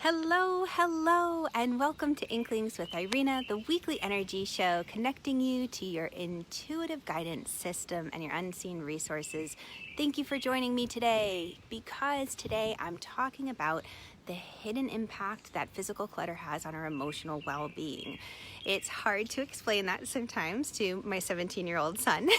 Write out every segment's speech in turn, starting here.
Hello, and welcome to Inklings with Irena, the weekly energy show connecting you to your intuitive guidance system and your unseen resources. Thank you for joining me today, because today I'm talking about the hidden impact that physical clutter has on our emotional well-being. It's hard to explain that sometimes to my 17-year-old son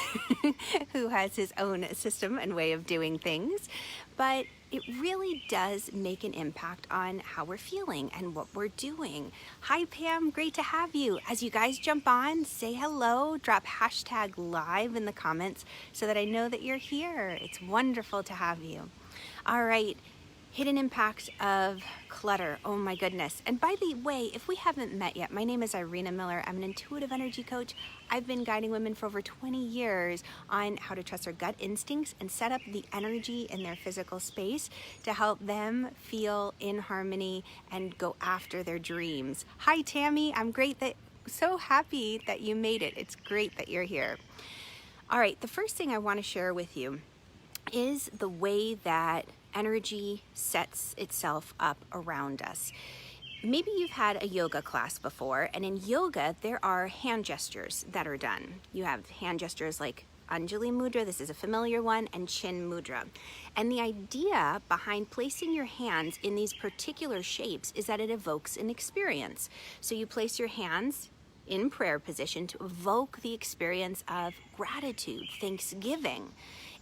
who has his own system and way of doing things, but it really does make an impact on how we're feeling and what we're doing. Hi Pam, great to have you. As you guys jump on, say hello, drop hashtag live in the comments so that I know that you're here. It's wonderful to have you. All right, hidden impact of clutter. Oh my goodness. And by the way, if we haven't met yet, my name is Irena Miller. I'm an intuitive energy coach. I've been guiding women for over 20 years on how to trust their gut instincts and set up the energy in their physical space to help them feel in harmony and go after their dreams. Hi Tammy, I'm so happy that you made it. It's great that you're here. All right, the first thing I want to share with you is the way that energy sets itself up around us. Maybe you've had a yoga class before, and in yoga there are hand gestures that are done. You have hand gestures like Untitled Mudra, this is a familiar one, and Chin Mudra. And the idea behind placing your hands in these particular shapes is that it evokes an experience. So you place your hands in prayer position to evoke the experience of gratitude, thanksgiving.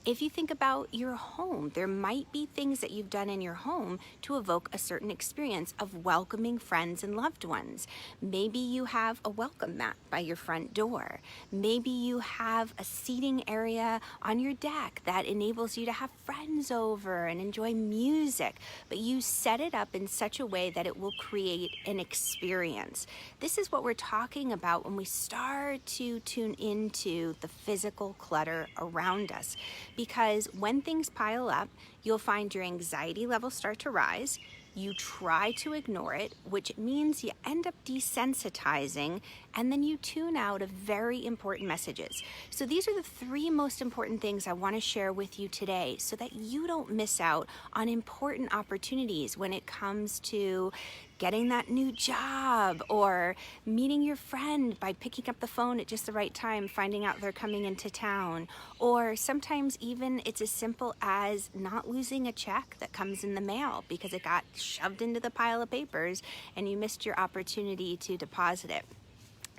If you think about your home, there might be things that you've done in your home to evoke a certain experience of welcoming friends and loved ones. Maybe you have a welcome mat by your front door. Maybe you have a seating area on your deck that enables you to have friends over and enjoy music, but you set it up in such a way that it will create an experience. This is what we're talking about when we start to tune into the physical clutter around us. Because when things pile up, you'll find your anxiety levels start to rise. You try to ignore it, which means you end up desensitizing, and then you tune out of very important messages. So these are the three most important things I want to share with you today so that you don't miss out on important opportunities when it comes to getting that new job, or meeting your friend by picking up the phone at just the right time, finding out they're coming into town, or sometimes even it's as simple as not losing a check that comes in the mail because it got shoved into the pile of papers and you missed your opportunity to deposit it.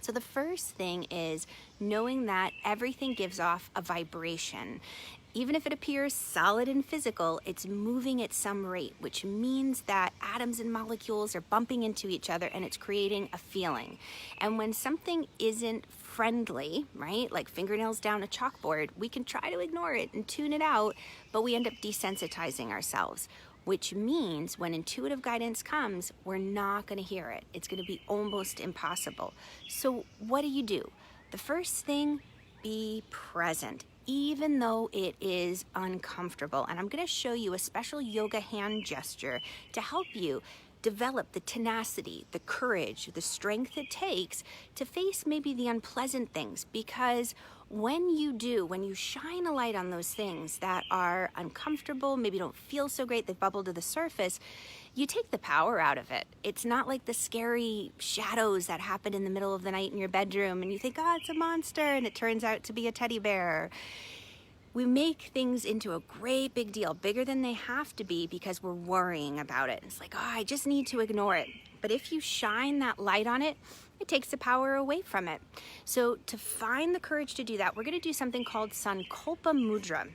So the first thing is knowing that everything gives off a vibration. Even if it appears solid and physical, it's moving at some rate, which means that atoms and molecules are bumping into each other and it's creating a feeling. And when something isn't friendly, right, like fingernails down a chalkboard, we can try to ignore it and tune it out, but we end up desensitizing ourselves, which means when intuitive guidance comes, we're not going to hear it. It's going to be almost impossible. So what do? The first thing, be present, even though it is uncomfortable. And I'm going to show you a special yoga hand gesture to help you develop the tenacity, the courage, the strength it takes to face maybe the unpleasant things. Because when you shine a light on those things that are uncomfortable, maybe don't feel so great, they bubble to the surface, you take the power out of it. It's not like the scary shadows that happen in the middle of the night in your bedroom and you think, oh, it's a monster, and it turns out to be a teddy bear. We make things into a great big deal, bigger than they have to be because we're worrying about it. It's like, oh, I just need to ignore it. But if you shine that light on it, it takes the power away from it. So to find the courage to do that, we're going to do something called Sankolpa Mudra.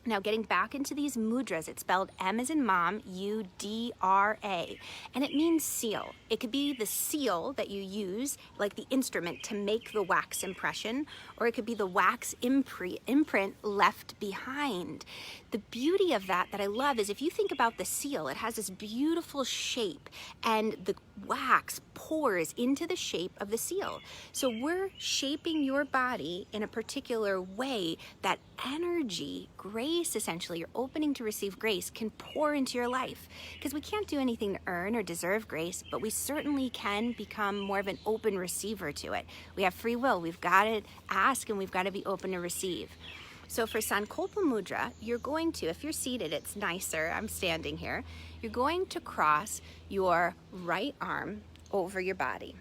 Now, getting back into these mudras, it's spelled M as in mom, U-D-R-A, and it means seal. It could be the seal that you use, like the instrument, to make the wax impression, or it could be the wax imprint left behind. The beauty of that I love is if you think about the seal, it has this beautiful shape, and the wax pours into the shape of the seal. So we're shaping your body in a particular way that energy, grace, essentially, you're opening to receive grace, can pour into your life. Because we can't do anything to earn or deserve grace, but we certainly can become more of an open receiver to it. We have free will. We've got to ask and we've got to be open to receive. So for Sankolpa Mudra, you're going to, if you're seated, it's nicer, I'm standing here, you're going to cross your right arm over your body.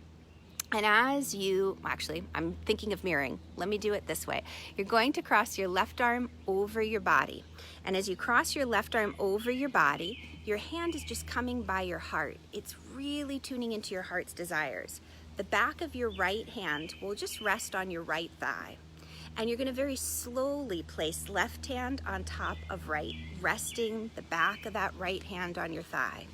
And as you, actually, I'm thinking of mirroring. Let me do it this way. You're going to cross your left arm over your body. And as you cross your left arm over your body, your hand is just coming by your heart. It's really tuning into your heart's desires. The back of your right hand will just rest on your right thigh. And you're going to very slowly place left hand on top of right, resting the back of that right hand on your thigh.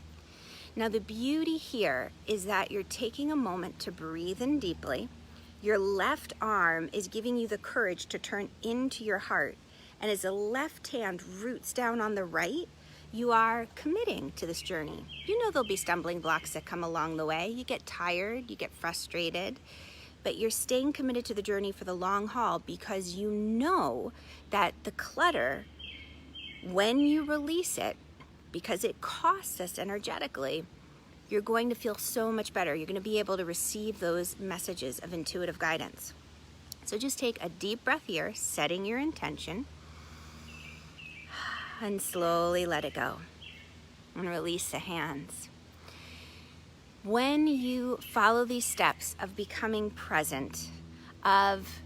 Now the beauty here is that you're taking a moment to breathe in deeply. Your left arm is giving you the courage to turn into your heart. And as the left hand roots down on the right, you are committing to this journey. You know there'll be stumbling blocks that come along the way. You get tired, you get frustrated, but you're staying committed to the journey for the long haul because you know that the clutter, when you release it, because it costs us energetically, you're going to feel so much better. You're going to be able to receive those messages of intuitive guidance. So just take a deep breath here, setting your intention, and slowly let it go and release the hands. When you follow these steps of becoming present, of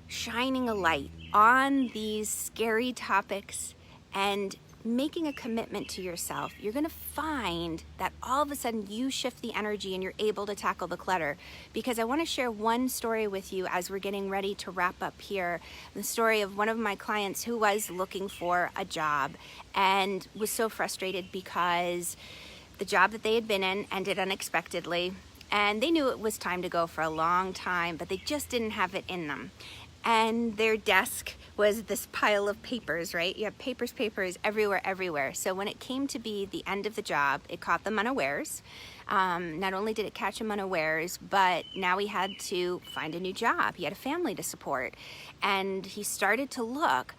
shining a light on these scary topics and making a commitment to yourself, you're going to find that all of a sudden you shift the energy and you're able to tackle the clutter. Because I want to share one story with you as we're getting ready to wrap up here. The story of one of my clients who was looking for a job and was so frustrated because the job that they had been in ended unexpectedly, and they knew it was time to go for a long time, but they just didn't have it in them. And their desk was this pile of papers, right? You have papers everywhere. So when it came to be the end of the job, it caught them unawares. Not only did it catch him unawares, but now he had to find a new job. He had a family to support. And he started to look,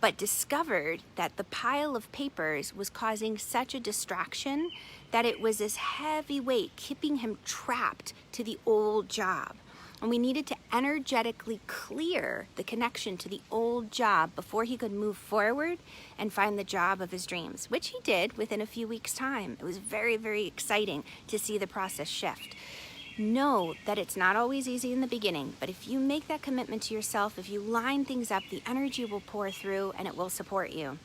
but discovered that the pile of papers was causing such a distraction that it was this heavy weight keeping him trapped to the old job. And we needed to energetically clear the connection to the old job before he could move forward and find the job of his dreams, which he did within a few weeks' time. It was very, very exciting to see the process shift. Know that it's not always easy in the beginning, but if you make that commitment to yourself, if you line things up, the energy will pour through and it will support you.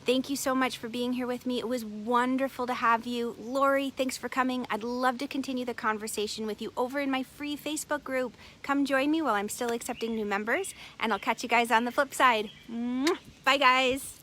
Thank you so much for being here with me. It was wonderful to have you. Lori, thanks for coming. I'd love to continue the conversation with you over in my free Facebook group. Come join me while I'm still accepting new members, and I'll catch you guys on the flip side. Bye, guys.